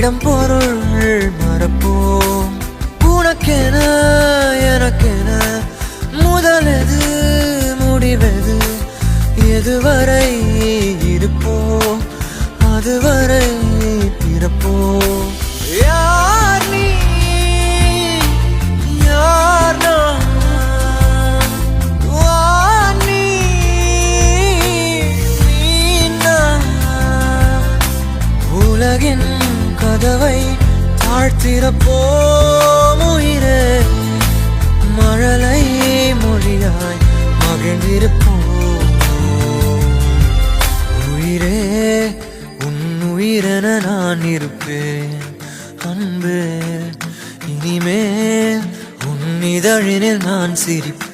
இடம் பொருள் மறப்போம். உனக்கென எனக்கென முதலெது முடிவெது, எதுவரை இருப்போம் அதுவரை பிறப்போம். யார் நீ யார் நான், வா நீ நான். உலகின் கதவை தாழ்த்திறப்போம் உயிரே, மழலை மொழியாய் மகிழ்ந்திருப்போம். உயிரே உன் உயிரென நான் இருப்பேன் அன்பே, இனிமேல் உன் இதழினில் நான் சிரிப்பேன்.